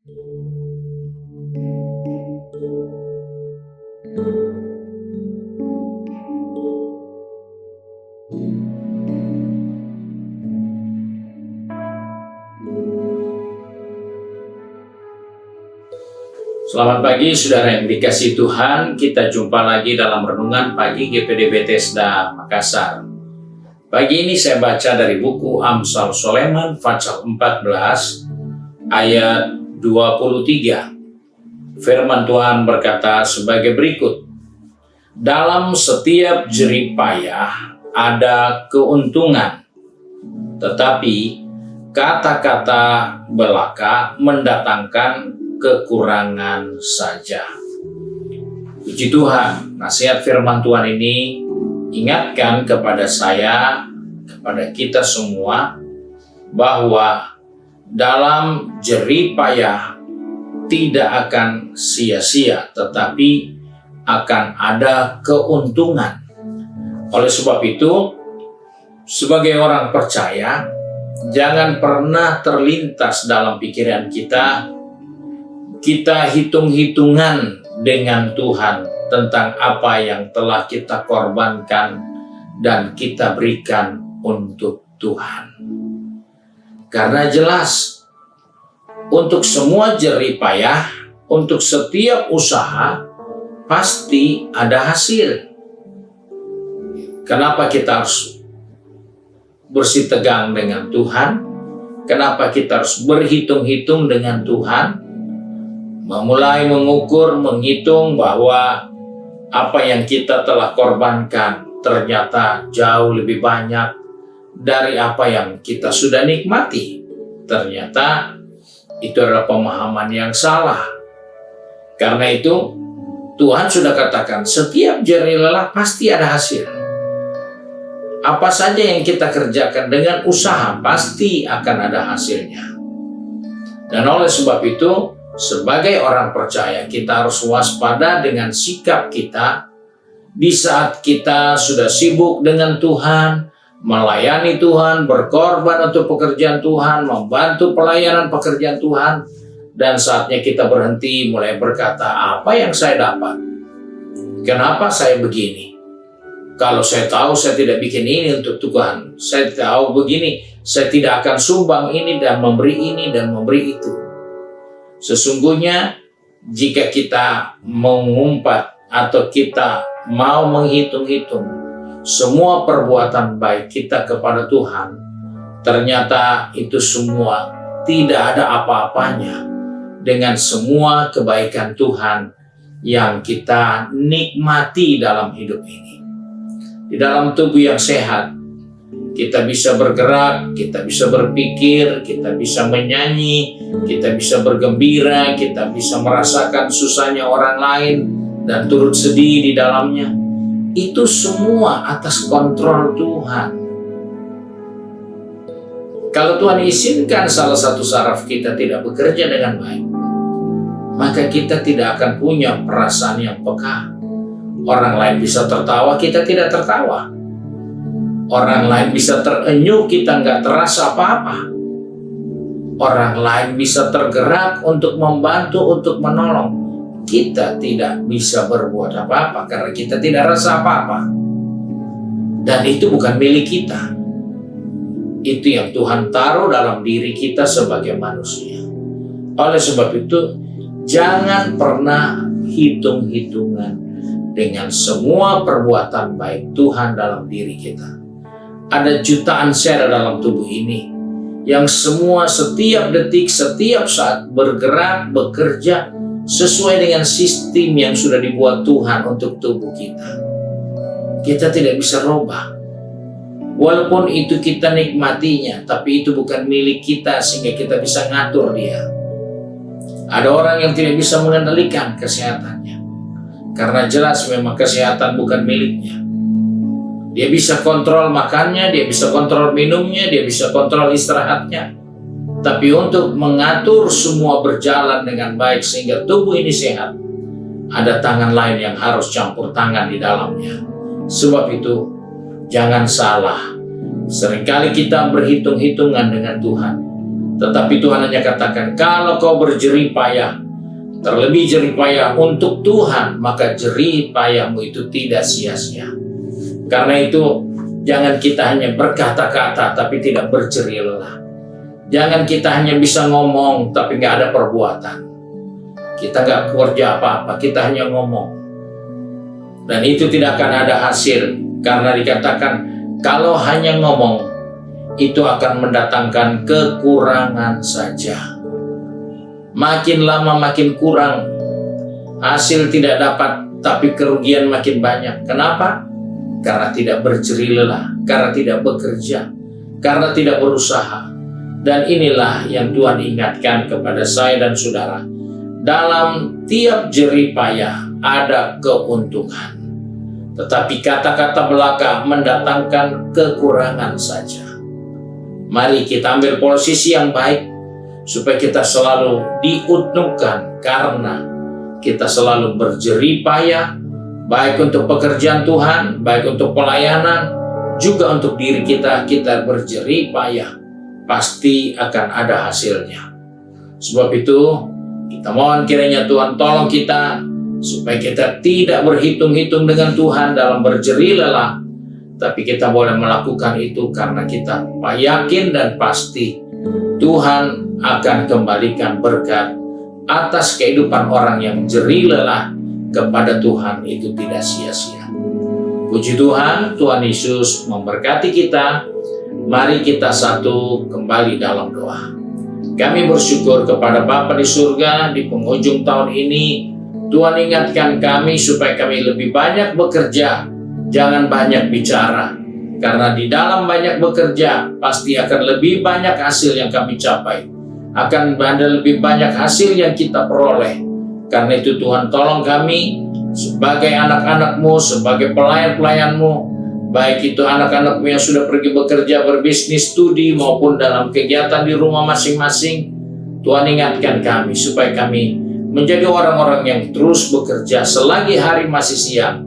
Selamat pagi saudara yang dikasihi Tuhan, kita jumpa lagi dalam Renungan Pagi GPD Bethesda Makassar. Pagi ini saya baca dari buku Amsal Soleman pasal 14 ayat 23. Firman Tuhan berkata sebagai berikut: dalam setiap jerih payah ada keuntungan, tetapi kata-kata belaka mendatangkan kekurangan saja. Puji Tuhan, nasihat firman Tuhan ini ingatkan kepada saya, kepada kita semua, bahwa dalam jerih payah tidak akan sia-sia, tetapi akan ada keuntungan. Oleh sebab itu, sebagai orang percaya, jangan pernah terlintas dalam pikiran kita hitung-hitungan dengan Tuhan tentang apa yang telah kita korbankan dan kita berikan untuk Tuhan. Karena jelas, untuk semua jerih payah, untuk setiap usaha, pasti ada hasil. Kenapa kita harus bersitegang dengan Tuhan? Kenapa kita harus berhitung-hitung dengan Tuhan? Memulai mengukur, menghitung bahwa apa yang kita telah korbankan ternyata jauh lebih banyak dari apa yang kita sudah nikmati. Ternyata itu adalah pemahaman yang salah. Karena itu Tuhan sudah katakan setiap jerih lelah pasti ada hasil. Apa saja yang kita kerjakan dengan usaha pasti akan ada hasilnya. Dan oleh sebab itu, sebagai orang percaya, kita harus waspada dengan sikap kita di saat kita sudah sibuk dengan Tuhan, melayani Tuhan, berkorban untuk pekerjaan Tuhan, membantu pelayanan pekerjaan Tuhan, dan saatnya kita berhenti mulai berkata, apa yang saya dapat? Kenapa saya begini? Kalau saya tahu saya tidak bikin ini untuk Tuhan, saya tahu begini, saya tidak akan sumbang ini dan memberi itu. Sesungguhnya jika kita mengumpat atau kita mau menghitung-hitung semua perbuatan baik kita kepada Tuhan, ternyata itu semua tidak ada apa-apanya dengan semua kebaikan Tuhan yang kita nikmati dalam hidup ini. Di dalam tubuh yang sehat, kita bisa bergerak, kita bisa berpikir, kita bisa menyanyi, kita bisa bergembira, kita bisa merasakan susahnya orang lain dan turut sedih di dalamnya. Itu semua atas kontrol Tuhan. Kalau Tuhan izinkan salah satu saraf kita tidak bekerja dengan baik, maka kita tidak akan punya perasaan yang peka. Orang lain bisa tertawa, kita tidak tertawa. Orang lain bisa terenyuh, kita nggak terasa apa-apa. Orang lain bisa tergerak untuk membantu, untuk menolong. Kita tidak bisa berbuat apa-apa karena kita tidak rasa apa-apa. Dan itu bukan milik kita. Itu yang Tuhan taruh dalam diri kita sebagai manusia. Oleh sebab itu, jangan pernah hitung-hitungan dengan semua perbuatan baik Tuhan dalam diri kita. Ada jutaan sel dalam tubuh ini yang semua setiap detik, setiap saat bergerak, bekerja sesuai dengan sistem yang sudah dibuat Tuhan untuk tubuh kita. Kita tidak bisa rubah. Walaupun itu kita nikmatinya, tapi itu bukan milik kita sehingga kita bisa ngatur dia. Ada orang yang tidak bisa mengendalikan kesehatannya. Karena jelas memang kesehatan bukan miliknya. Dia bisa kontrol makannya, dia bisa kontrol minumnya, dia bisa kontrol istirahatnya. Tapi untuk mengatur semua berjalan dengan baik sehingga tubuh ini sehat, ada tangan lain yang harus campur tangan di dalamnya. Sebab itu, jangan salah. Seringkali kita berhitung-hitungan dengan Tuhan. Tetapi Tuhan hanya katakan, kalau kau berjerih payah, terlebih jerih payah untuk Tuhan, maka jerih payahmu itu tidak sia-sia. Karena itu, jangan kita hanya berkata-kata tapi tidak berjerih lelah. Jangan kita hanya bisa ngomong tapi nggak ada perbuatan. Kita nggak kerja apa-apa, kita hanya ngomong. Dan itu tidak akan ada hasil, karena dikatakan kalau hanya ngomong, itu akan mendatangkan kekurangan saja. Makin lama makin kurang, hasil tidak dapat, tapi kerugian makin banyak. Kenapa? Karena tidak berjerih lelah, karena tidak bekerja, karena tidak berusaha. Dan inilah yang Tuhan ingatkan kepada saya dan saudara. Dalam tiap jerih payah ada keuntungan. Tetapi kata-kata belaka mendatangkan kekurangan saja. Mari kita ambil posisi yang baik, supaya kita selalu diuntungkan karena kita selalu berjerih payah, baik untuk pekerjaan Tuhan, baik untuk pelayanan, juga untuk diri kita berjerih payah, pasti akan ada hasilnya. Sebab itu, kita mohon kiranya Tuhan tolong kita, supaya kita tidak berhitung-hitung dengan Tuhan dalam berjerih lelah, tapi kita boleh melakukan itu karena kita yakin dan pasti Tuhan akan kembalikan berkat atas kehidupan orang yang jerih lelah kepada Tuhan, itu tidak sia-sia. Puji Tuhan, Tuhan Yesus memberkati kita. Mari kita satu kembali dalam doa. Kami bersyukur kepada Bapa di surga, di penghujung tahun ini Tuhan ingatkan kami supaya kami lebih banyak bekerja, jangan banyak bicara. Karena di dalam banyak bekerja, pasti akan lebih banyak hasil yang kami capai. Akan ada lebih banyak hasil yang kita peroleh. Karena itu Tuhan tolong kami sebagai anak-anak-Mu, sebagai pelayan-pelayan-Mu, baik itu anak-anak-Mu yang sudah pergi bekerja, berbisnis, studi, maupun dalam kegiatan di rumah masing-masing. Tuhan ingatkan kami supaya kami menjadi orang-orang yang terus bekerja selagi hari masih siang,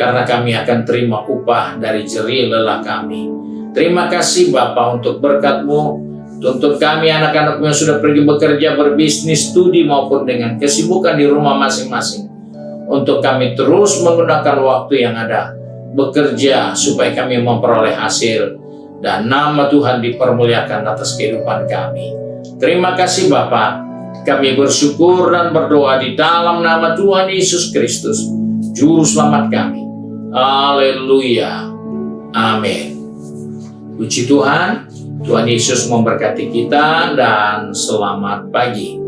karena kami akan terima upah dari jerih lelah kami. Terima kasih Bapa untuk berkat-Mu. Tuntun kami anak-anak-Mu yang sudah pergi bekerja, berbisnis, studi, maupun dengan kesibukan di rumah masing-masing, untuk kami terus menggunakan waktu yang ada, bekerja supaya kami memperoleh hasil, dan nama Tuhan dipermuliakan atas kehidupan kami. Terima kasih Bapa. Kami bersyukur dan berdoa di dalam nama Tuhan Yesus Kristus, Juru Selamat kami. Haleluya. Amin. Puji Tuhan, Tuhan Yesus memberkati kita dan selamat pagi.